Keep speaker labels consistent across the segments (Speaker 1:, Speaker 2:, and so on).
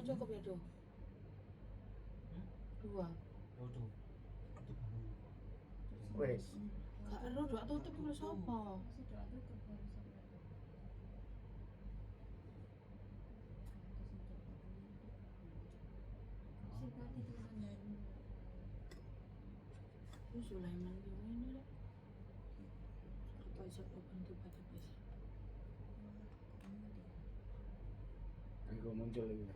Speaker 1: cukup ya tuh. 2.
Speaker 2: Wes.
Speaker 1: Gak ero doa tutup oleh sapa? Sulaiman ini rek. Pajak bantu tiba-tiba.
Speaker 2: Aku muncul lagi.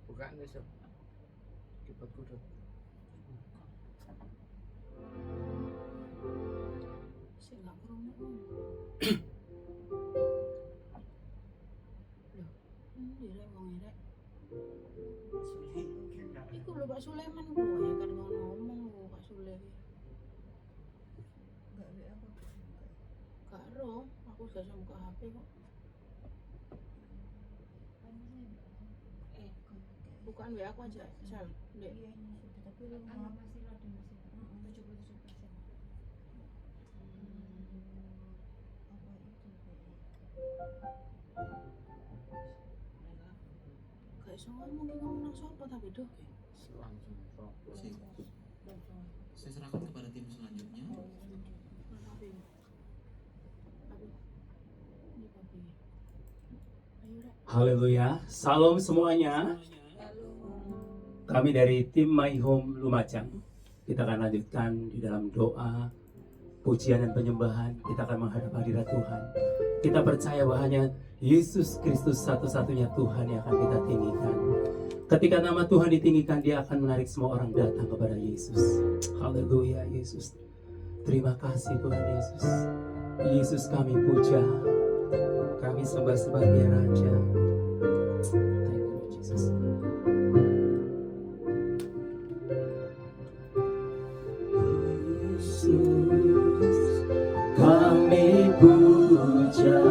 Speaker 2: Bukan besok. Cepat kudu.
Speaker 1: Sik gak krungu. Loh, rek wong rek. Iku lho Pak Sulaiman ku ya kan ngomong lho Pak Sule. Gak ero, aku gak bisa buka HP kok. Bukaan WA aku aja, Sal. Dek.
Speaker 3: Tapi masih ada masih 77%.
Speaker 1: Gak iso ngomong ki ngomong nang sapa tapi doh ki.
Speaker 2: Langsung sok.
Speaker 4: Saya serahkan kepada tim selanjutnya.
Speaker 1: Papi. Ini papi. Ayo rek.
Speaker 5: Haleluya, salam semuanya. Kami dari tim My Home Lumajang. Kita akan lanjutkan di dalam doa, pujian dan penyembahan. Kita akan menghadap hadirat Tuhan. Kita percaya bahwa Yesus Kristus satu-satunya Tuhan yang akan kita tinggikan. Ketika nama Tuhan ditinggikan, Dia akan menarik semua orang datang kepada Yesus. Haleluya, Yesus. Terima kasih Tuhan Yesus. Yesus kami puja. Kami sembah sebagai Raja. Thank you, Jesus. Yesus, kami puja,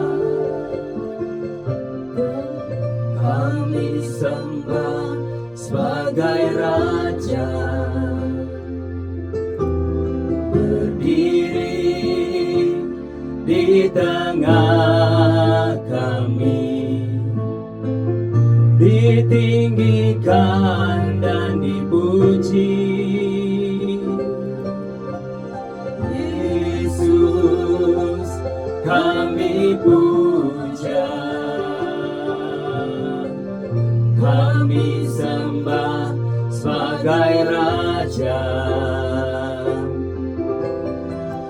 Speaker 5: kami sembah sebagai Raja. Berdiri di tengah kami, ditinggikan dan dipuji. Yesus kami puja, kami sembah sebagai Raja.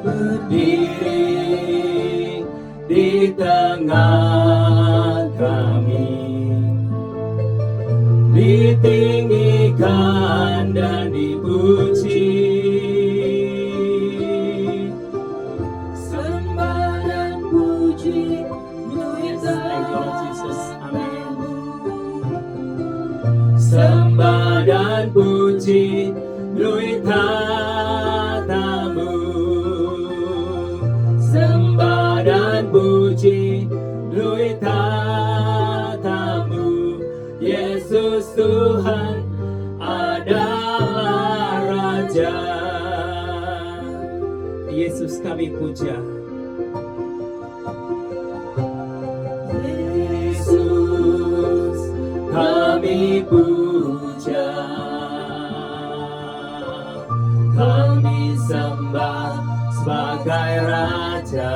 Speaker 5: Berdiri di tengah kami, ditinggikan dan dipuji. Sembah dan puji milik Yesus. Amin. Sembah dan puji milik tatamu. Sembah dan puji milik tatamu. Yesus Tuhan adalah Raja. Yesus kami puja. Yesus kami puja, kami sembah sebagai Raja.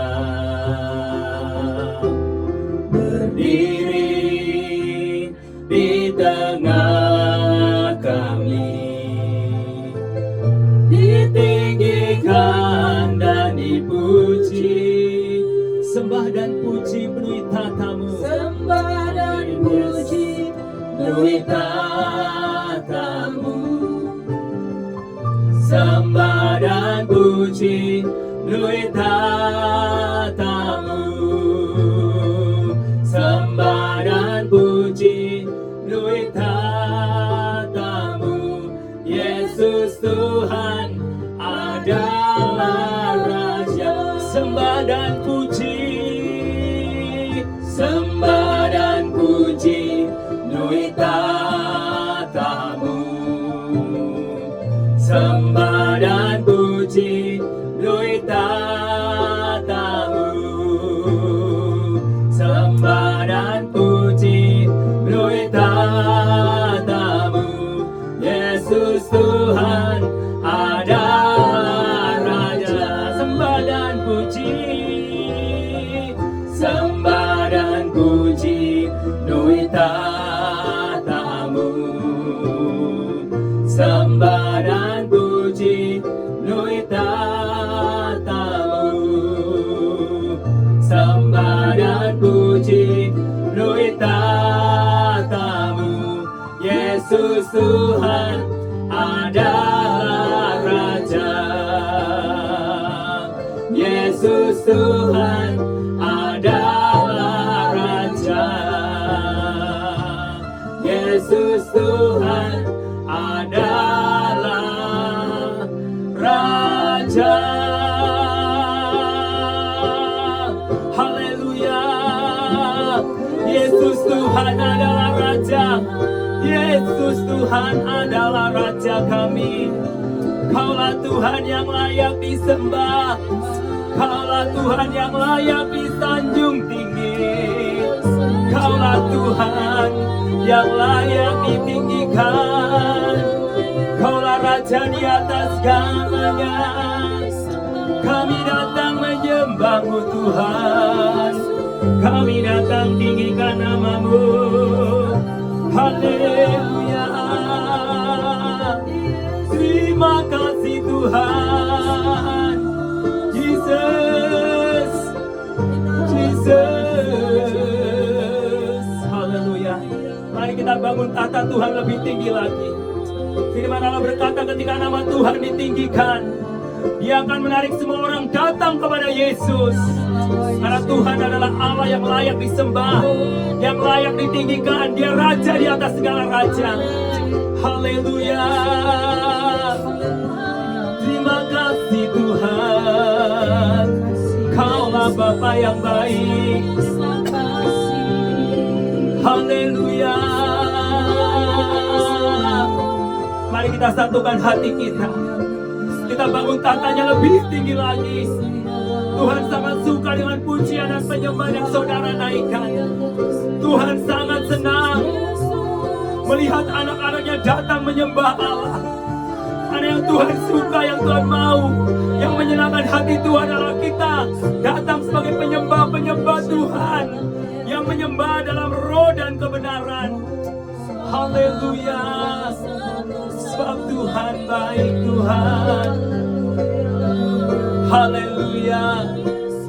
Speaker 5: Berdiri di tengah kami, ditinggikan dan dipuji. Sembah dan puji penuhi tatamu. Sembah dan puji penuhi tatamu. Sembah dan puji penuhi tatamu. Sembah dan puji penuhi tatamu. Yesus Tuhan adalah Raja. Sembah dan puji, lui tatamu. Sembah dan puji lui tatamu. Sembah dan puji lui tatamu. Yesus Tuhan adalah Raja. Sembah dan puji, sembah dan puji lui tatamu. Sembah dan puji lui tatamu. Sembah dan puji lui tatamu. Yesus Tuhan adalah Raja. Yesus Tuhan adalah Raja. Yesus Tuhan adalah Raja. Haleluya. Yesus Tuhan adalah Raja. Yesus Tuhan adalah Raja kami. Kaulah Tuhan yang layak disembah. Kaulah Tuhan yang layak disanjung tinggi. Kaulah Tuhan yang layak ditinggikan. Kaulah Raja di atas segalanya. Kami datang menyembah-Mu Tuhan. Kami datang tinggikan nama-Mu. Haleluya. Terima kasih Tuhan. Jesus, Jesus. Haleluya. Mari kita bangun tata Tuhan lebih tinggi lagi. Firman Allah berkata ketika nama Tuhan ditinggikan, Dia akan menarik semua orang datang kepada Yesus. Karena Tuhan adalah Allah yang layak disembah, yang layak ditinggikan. Dia Raja di atas segala raja. Haleluya. Terima kasih Tuhan. Kaulah Bapa yang baik. Haleluya. Mari kita satukan hati kita. Kita bangun tatanya lebih tinggi lagi. Tuhan sangat suka dengan pujian dan penyembahan yang saudara naikkan. Tuhan sangat senang melihat anak-anaknya datang menyembah Allah. Karena yang Tuhan suka, yang Tuhan mau, yang menyenangkan hati Tuhan adalah kita datang sebagai penyembah-penyembah Tuhan, yang menyembah dalam roh dan kebenaran. Haleluya. Sebab Tuhan baik Tuhan. Haleluya.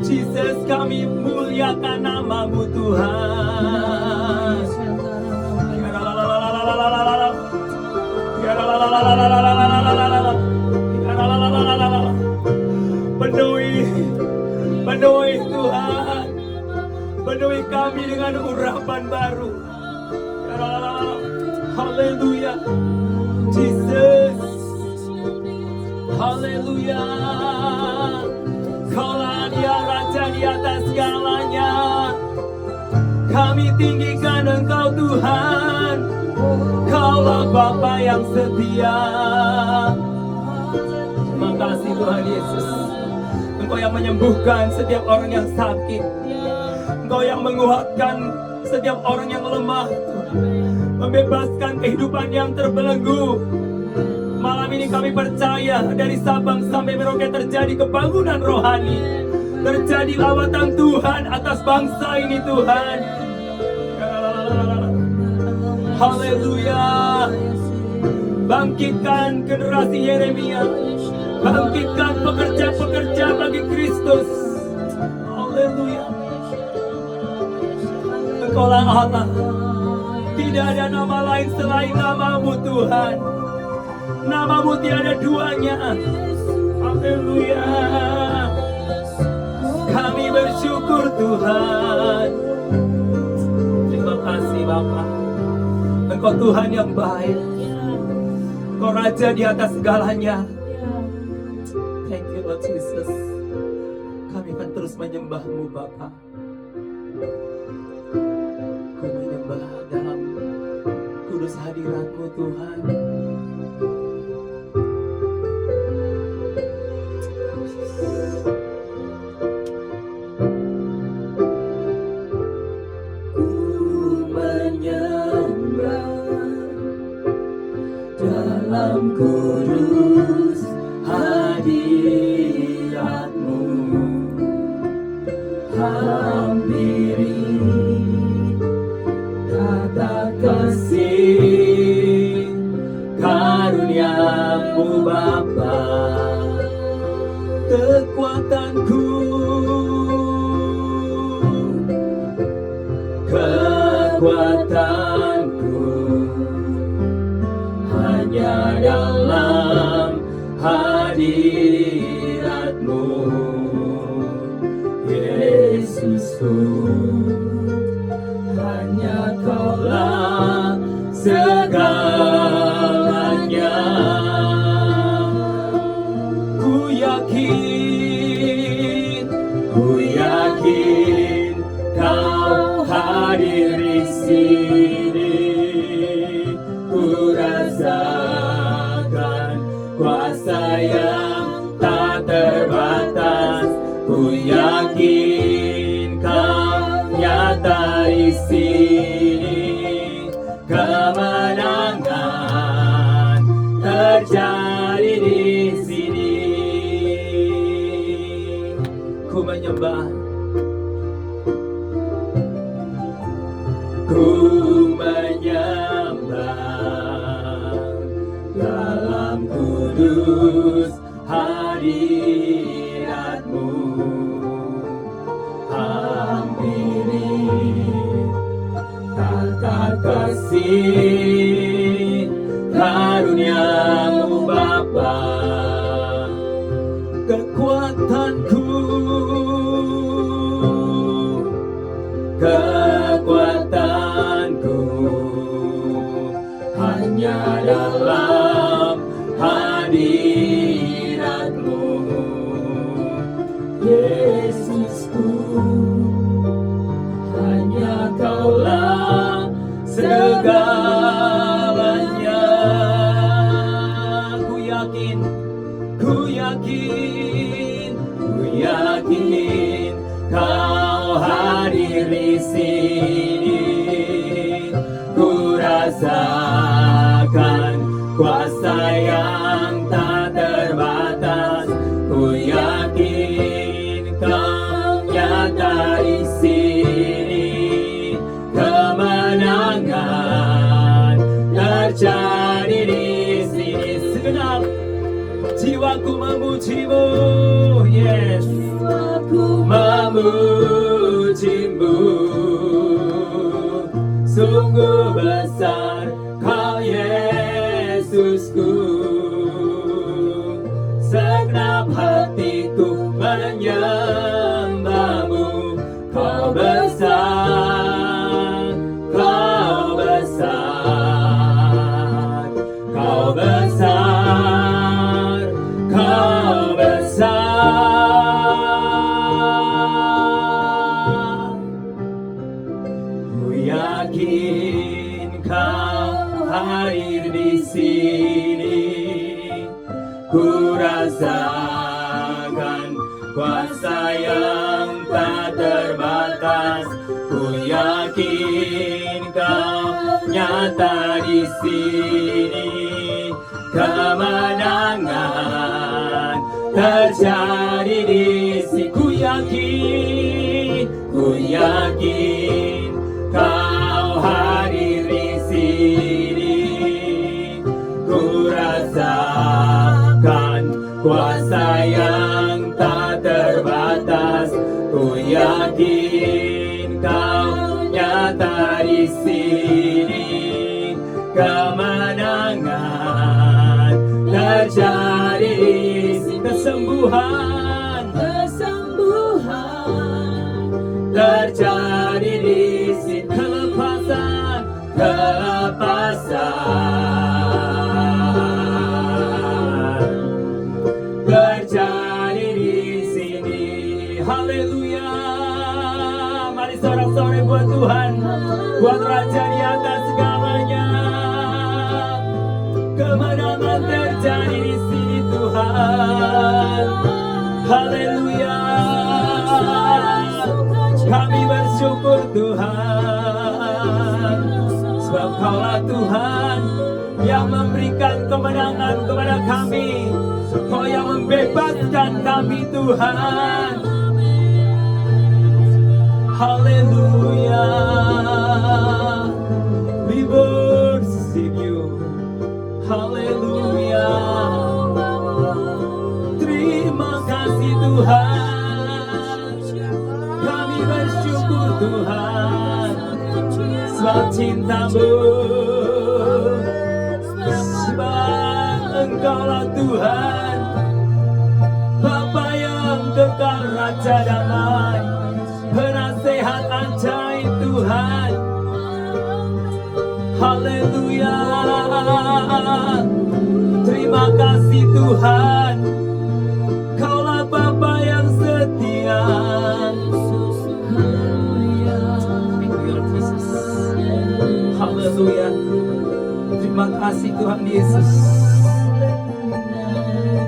Speaker 5: Jesus, kami muliakan nama-Mu Tuhan. Penuhi Tuhan. Penuhi kami dengan urapan baru. Haleluya. Jesus. Haleluya. Kaulah Dia Raja di atas segalanya. Kami tinggikan Engkau Tuhan. Kaulah Bapa yang setia. Terima kasih Tuhan Yesus. Engkau yang menyembuhkan setiap orang yang sakit. Engkau yang menguatkan setiap orang yang lemah. Membebaskan kehidupan yang terbelenggu. Malam ini kami percaya dari Sabang sampai Merauke terjadi kebangunan rohani. Terjadi lawatan Tuhan atas bangsa ini Tuhan. Haleluya. Bangkitkan generasi Yeremia. Bangkitkan pekerja-pekerja bagi Kristus. Haleluya. Engkaulah Allah. Tidak ada nama lain selain nama-Mu Tuhan. Nama-Mu tiada duanya. Haleluya. Kami bersyukur Tuhan. Terima kasih Bapa. Engkau Tuhan yang baik. Engkau Raja di atas segalanya. Thank you Lord Jesus. Kami akan terus menyembah-Mu Bapa. Ku menyembah dalam kudus hadirat-Mu Tuhan. Ku menyembah dalam kudus hadirat-Mu, hampiri tata kasih karunia-Mu Bapa, kekuatanku, kekuatanku hanya dalam hadirat-Mu, Yesusku. Hanya Kaulah segalanya. Ku yakin Kau hadir di sini. Ku rasakan kuasa yang tak terbatas. Ku yakin Kau nyata di sini. Kemenangan terjadi di sini. Ku menyembah, dalam kudus hadirat-Mu, hampiri tata kasih karunia-Mu Bapa, kekuatanku, kekuatanku hanya dalam hadirat-Mu, Yesusku. Hanya Kaulah segalanya. Ku yakin Kau hadir di sini. Ku rasakan kuasa yang tak terbatas. Ku yakin Kau nyata di sini. Kemenangan terjadi di sini. Segenap jiwaku memuji-Mu, yes. Jiwaku memuji-Mu. Sungguh besar Kau Yesusku. Segenap hatiku menyembah-Mu. Kau besar, Kau besar, Kau besar, Kau besar. Ku yakin Kau hadir di sini. Ku rasakan kuasa yang tak terbatas. Ku yakin Kau nyata di sini. Kemenangan terjadi di sini. Ku yakin Kau hadir di sini. Ku rasakan kuasa yang tak terbatas. Ku yakin Kau nyata di sini. Kemenangan terjadi di sini. Kesembuhan terjadi di sini. Kelepasan terjadi di sini. Haleluya. Mari sorak-sorai buat Tuhan, buat Raja di atas segalanya. Haleluya. Kami bersyukur Tuhan, sebab Kaulah Tuhan yang memberikan kemenangan kepada kami. Kau yang membebaskan kami Tuhan. Haleluya. We worship you. Haleluya. Terima kasih Tuhan. Kami bersyukur Tuhan, sebab cinta-Mu, sebab Engkaulah Tuhan, Bapa yang kekal, Raja damai, penasehat ajaib Tuhan. Haleluya. Terima kasih Tuhan, Kaulah Bapa yang setia. Haleluya. Terima kasih Tuhan Yesus.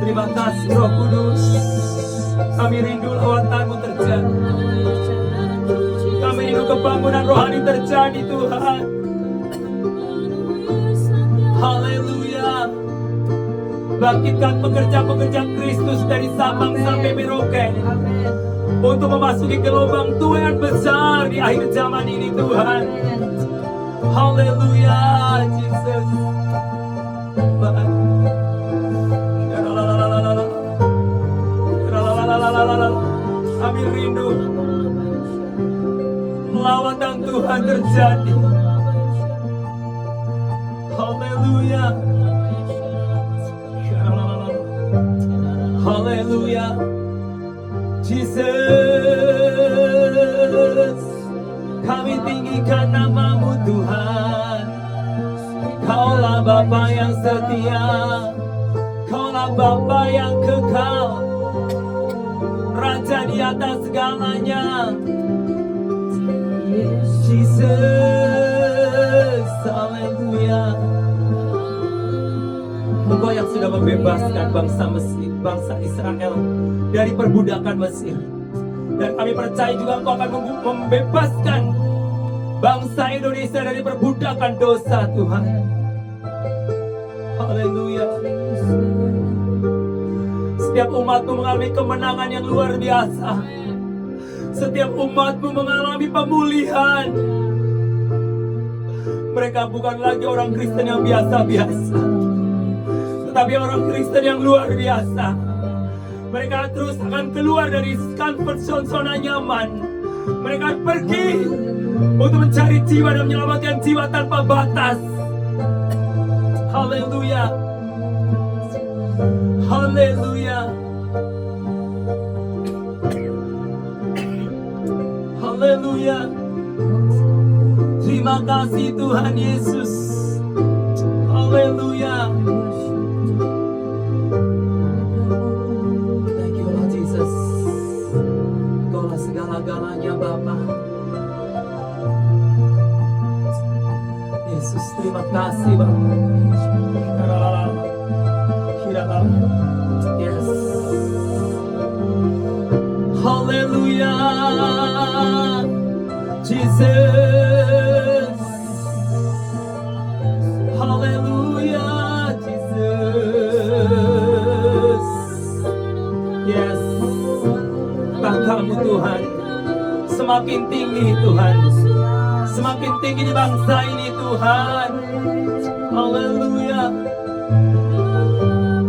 Speaker 5: Terima kasih Roh Kudus. Kami rindu lawatan-Mu terjadi. Kami rindu kebangunan rohani terjadi Tuhan. Haleluya. Bangkitkan pekerja-pekerja Kristus dari Sabang sampai Merauke untuk memasuki gelombang Tuhan besar di akhir zaman ini Tuhan. Haleluya, Jesus. Kami rindu lawatan Tuhan terjadi. Haleluya. Haleluya. Jesus, kami tinggikan nama-Mu Tuhan. Kaulah Bapa yang setia, Kaulah Bapa yang kekal, Raja di atas segalanya. Jesus, haleluya. Engkau yang sudah membebaskan bangsa Mesir, bangsa Israel dari perbudakan Mesir. Dan kami percaya juga Engkau akan membebaskan bangsa Indonesia dari perbudakan dosa Tuhan. Haleluya. Setiap umat-Mu mengalami kemenangan yang luar biasa. Setiap umat-Mu mengalami pemulihan. Mereka bukan lagi orang Kristen yang biasa-biasa, tetapi orang Kristen yang luar biasa. Mereka terus akan keluar dari comfort zona nyaman. Mereka akan pergi untuk mencari jiwa dan menyelamatkan jiwa tanpa batas. Haleluya. Haleluya. Haleluya. Terima kasih Tuhan Yesus. Haleluya. Thank you Lord Jesus. Kaulah segala-galanya Bapa. Yesus, terima kasih Bapa. Yes. Haleluya. Jesus. Haleluya, Jesus. Yes. Tahta-Mu Tuhan semakin tinggi Tuhan. Semakin tinggi di bangsa ini Tuhan. Haleluya.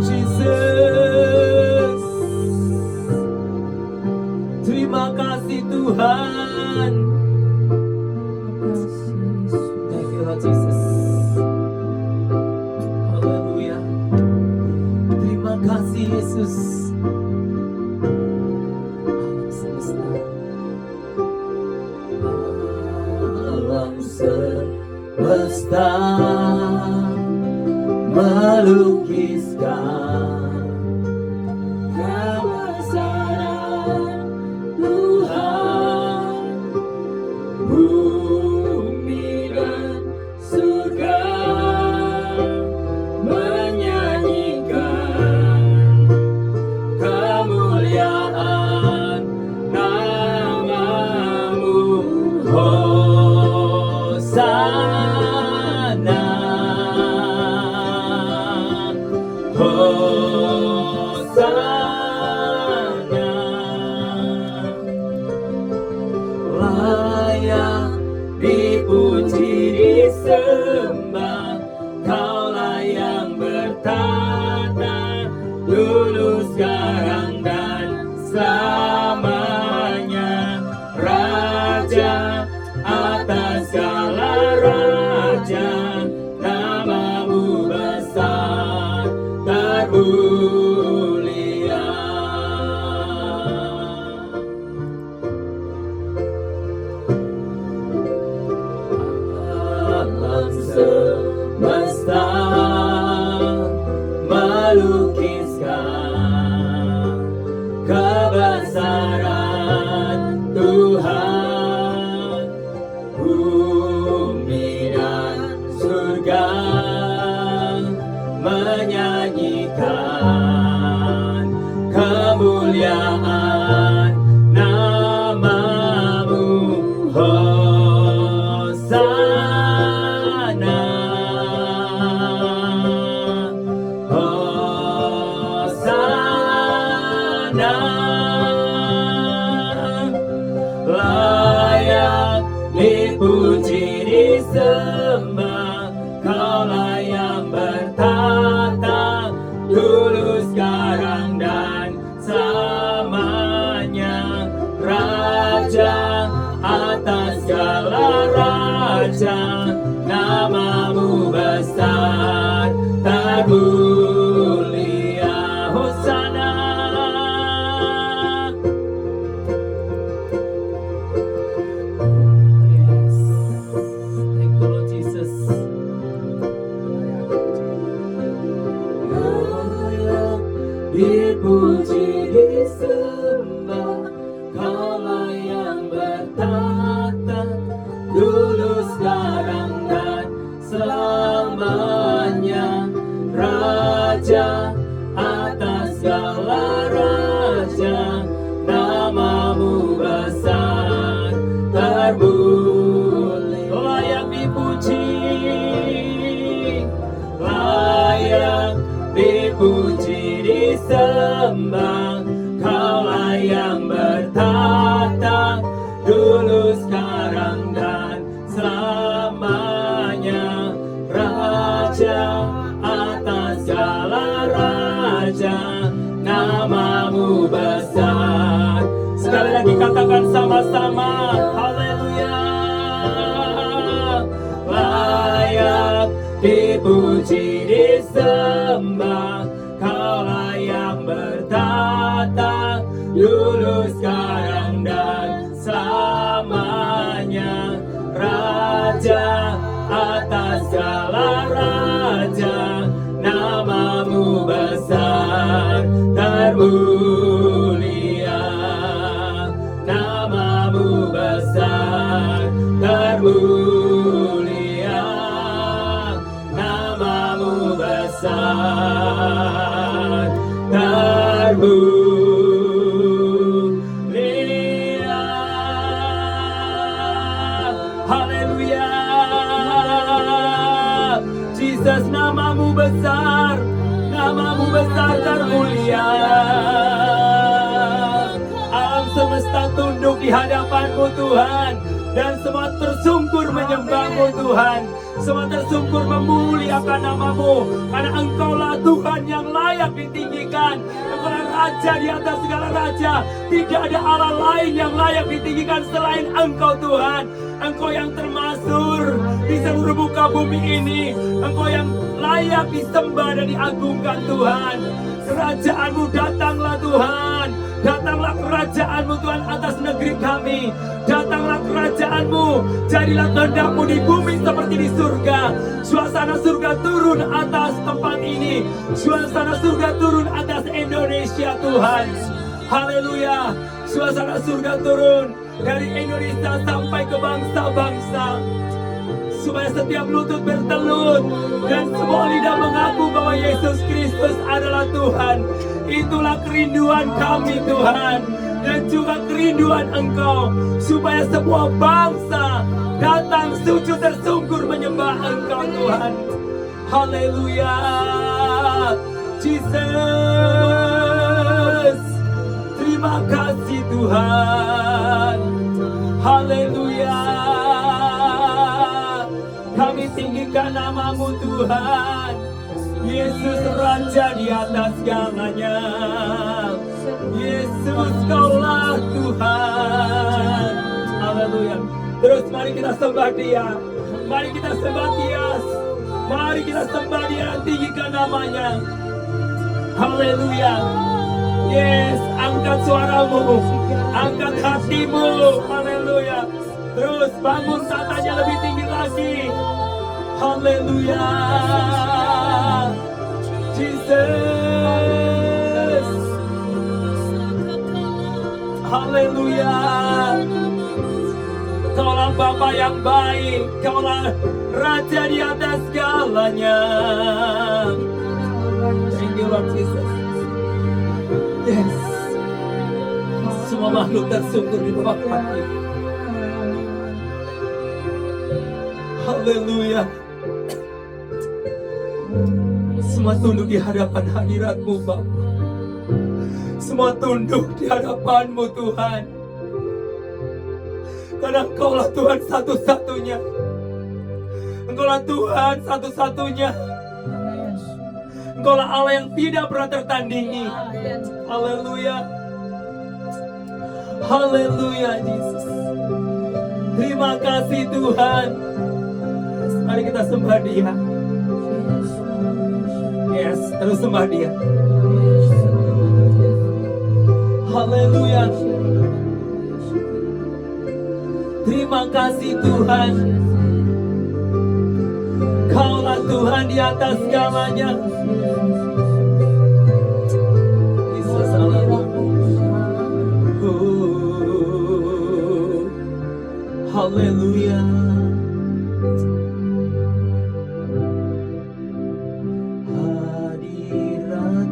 Speaker 5: Jesus. Terima kasih Tuhan. Thank you Lord Jesus. Haleluya. Terima kasih Yesus. Alam semesta. Alam semesta melukiskan kebesaran Tuhan. Bumi dan surga menyanyikan kemuliaan menyanyikan kemuliaan namamu. Hosana, Hosana, layak dipuji disembah, Kaulah yang bertata dulu, sekarang dan selamanya, Raja atas segala raja, namamu besar termulia. Hosana. Yes. Thank you Lord Jesus. Layak dipuji disembah, Kaulah yang bertata dulu, sekarang dan selamanya, Raja atas segala raja, namamu besar termulia. Layak dipuji, layak dipuji disembah, Kaulah yang bertata dulu, sekarang dan selamanya, Raja atas segala raja, namamu besar. Sekali lagi katakan sama-sama, haleluya. Layak dipuji disembah, Kaulah yang bertata dulu, sekarang dan selamanya, Raja atas segala raja, namamu besar termulia, namamu besar termulia, namamu besar termulia. Haleluya. Jesus, namamu besar, namamu besar termulia. Alam semesta tunduk di hadapan-Mu Tuhan, dan semua tersungkur menyembah-Mu Tuhan. Semua tersungkur memuliakan nama-Mu, karena Engkaulah Tuhan yang layak ditinggikan. Engkaulah Raja di atas segala raja. Tidak ada Allah lain yang layak ditinggikan selain Engkau Tuhan. Engkau yang termasyhur di seluruh muka bumi ini. Engkau yang layak disembah dan diagungkan Tuhan. Kerajaan-Mu datanglah Tuhan. Datanglah kerajaan-Mu Tuhan atas negeri kami. Datanglah kerajaan-Mu. Jadilah kehendak-Mu di bumi seperti di surga. Suasana surga turun atas tempat ini. Suasana surga turun atas Indonesia Tuhan. Haleluya. Suasana surga turun dari Indonesia sampai ke bangsa-bangsa, supaya setiap lutut bertelut dan semua lidah mengaku bahwa Yesus Kristus adalah Tuhan. Itulah kerinduan kami Tuhan, dan juga kerinduan Engkau, supaya semua bangsa datang sujud tersungkur menyembah Engkau Tuhan. Haleluya. Jesus, terima kasih Tuhan. Haleluya. Kami tinggikan nama-Mu Tuhan. Yesus Raja di atas segalanya. Yesus, Kaulah Tuhan. Haleluya. Terus mari kita sembah Dia. Mari kita sembah Dia. Mari kita sembah Dia, tinggikan namanya. Haleluya. Yes, angkat suaramu, angkat hatimu. Haleluya. Terus bangun tatanya lebih tinggi lagi. Haleluya. Jesus. Haleluya. Kaulah Bapa yang baik, Kaulah Raja di atas segalanya. Lord Jesus. Yes. Semua makhluk tersungkur di bawah kaki. Haleluya. Semua tunduk di hadapan hadirat-Mu Bapa. Semua tunduk di hadapan-Mu Tuhan. Karena Engkaulah Tuhan satu-satunya. Engkaulah Tuhan satu-satunya. Engkaulah Allah yang tidak pernah tertandingi. Haleluya. Haleluya Yesus. Terima kasih Tuhan. Mari kita sembah Dia. Yes, terus sembah Dia. Haleluya. Terima kasih Tuhan. Kaulah Tuhan di atas segalanya. Yesus, haleluya. Hadirat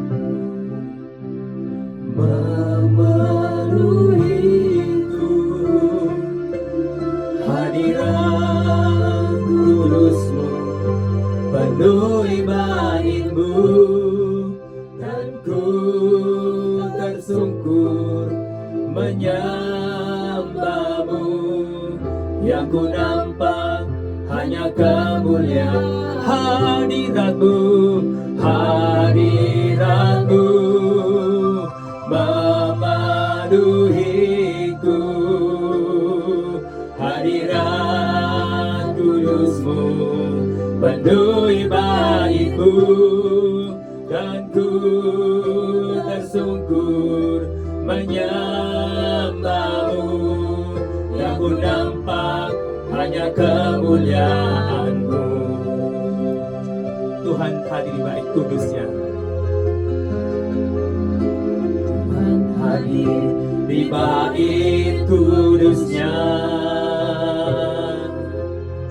Speaker 5: memenuhiku, hadirat kudus-Mu penuhi bait-Mu, dan ku tersungkur menyembah-Mu. Yang ku nampak hanya kemuliaan hadirat-Mu, hadirat-Mu memenuhiku, hadirat kudus-Mu penuhi bait-Mu, dan ku tersungkur menyembah-Mu. Yang ku nampak hanya kemuliaan-Mu. Tuhan hadir di bait kudus-Nya. Tuhan hadir di bait kudus-Nya.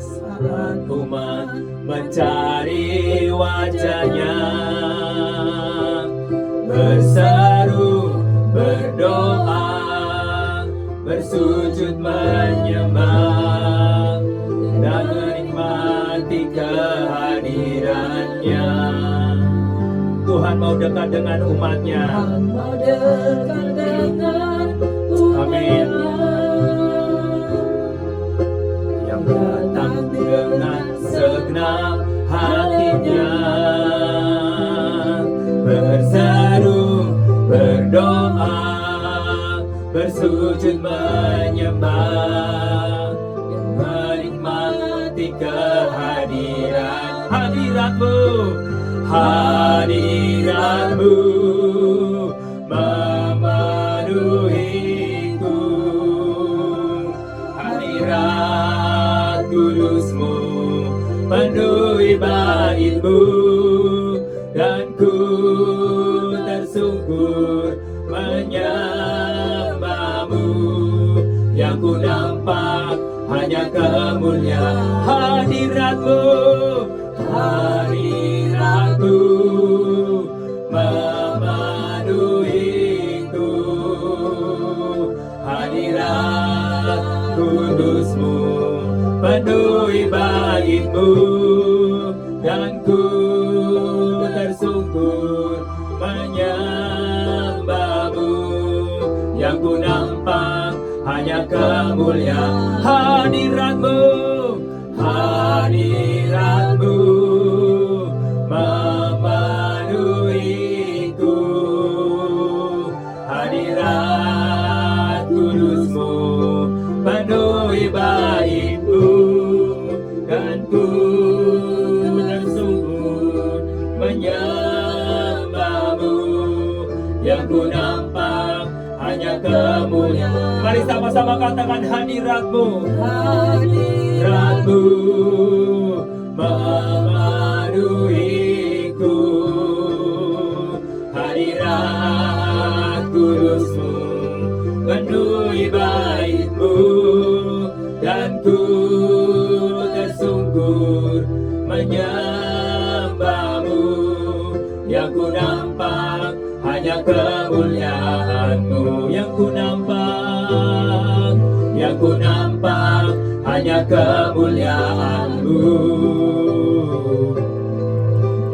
Speaker 5: Saat umat mencari wajah-Nya, berseru, berdoa, bersujud menyembah, dan menikmati kehadiran-Nya. Tuhan mau dekat dengan umat-Nya. Amin. Yang datang dengan segenap hatinya, berseru, berdoa, bersujud menyembah, menikmati kehadiran hadirat-Mu, hadirat-Mu memenuhiku, hadirat kudus-Mu penuhi bait-Mu, dan ku tersungkur menyembah-Mu. Yang ku nampak hanya kemuliaan hadirat-Mu, hadirat-Mu memenuhiku, hadirat kudus-Mu penuhi bait-Mu, dan ku tersungkur menyembah-Mu. Yang ku nampak hanya kemuliaan hadirat-Mu, hadirat-Mu memenuhiku, hadirat kudus-Mu penuhi bait-Mu, dan ku tersungkur menyembah-Mu. Yang ku nampak hanya kemuliaan. Mari sama-sama katakan hadirat-Mu, hadirat-Mu memenuhiku, hadirat kudus-Mu penuhi bait-Mu, dan ku tersungkur menyembah-Mu. Yang ku ku nampak hanya kemuliaan-Mu. Yang ku nampak, yang ku nampak hanya kemuliaan-Mu.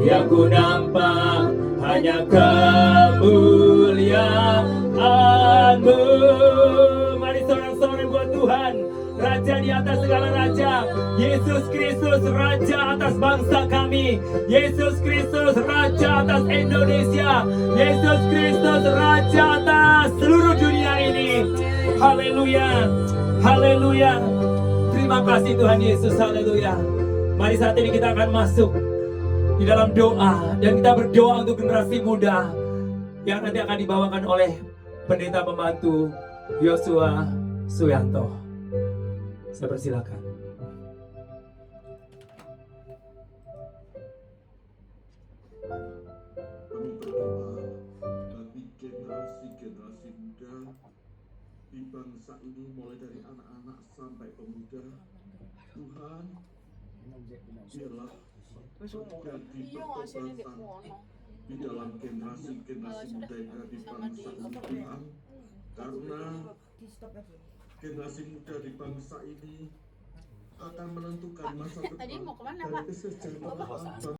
Speaker 5: Yang ku nampak hanya kemuliaan-Mu. Mari sorak-sorai buat Tuhan, Raja di atas segala raja. Yesus Kristus Raja atas bangsa kami. Yesus Kristus Raja atas Indonesia. Yesus Kristus Raja atas seluruh dunia ini. Haleluya, haleluya. Terima kasih Tuhan Yesus, haleluya. Mari saat ini kita akan masuk di dalam doa, dan kita berdoa untuk generasi muda yang nanti akan dibawakan oleh pendeta pembantu Yosua Suyanto. Saya persilakan.
Speaker 6: Kami berdoa bagi generasi-generasi muda di bangsa ini, mulai dari anak-anak sampai pemuda. Tuhan, biarlah terjadi
Speaker 1: Iya hasilnya di
Speaker 6: pertobatan
Speaker 1: kono.
Speaker 6: di dalam generasi-generasi muda yang ada di bangsa ini, Tuhan. Karena generasi muda di bangsa ini akan menentukan masa
Speaker 1: Tadi
Speaker 6: depan
Speaker 1: mau kemana,
Speaker 6: dari
Speaker 1: Pak?
Speaker 6: kesejahteraan